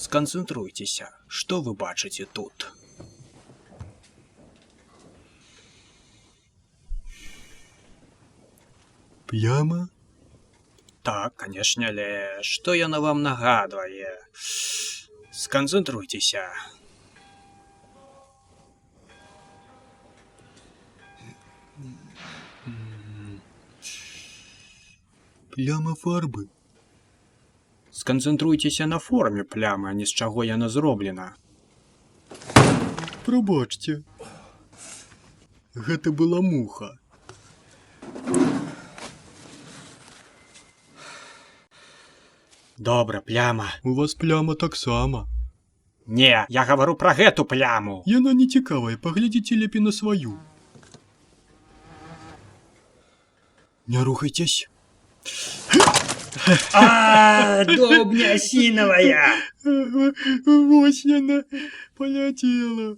Сканцэнтруйцеся, што вы бачыце тут? Пляма? Так, канешне, але што яна вам нагадвае? Сканцэнтруйцеся. Пляма фарбы. Сканцэнтруйцеся на форме плямы, а не з чаго яна зроблена. Прабачце. Гэта была муха. Добра, пляма. У вас пляма таксама. Не, я гавару пра гэту пляму. Яна не цікавая, паглядзіце лепей на сваю. Не рухайцесь. Дубня асінавая! Вось яна паляцела.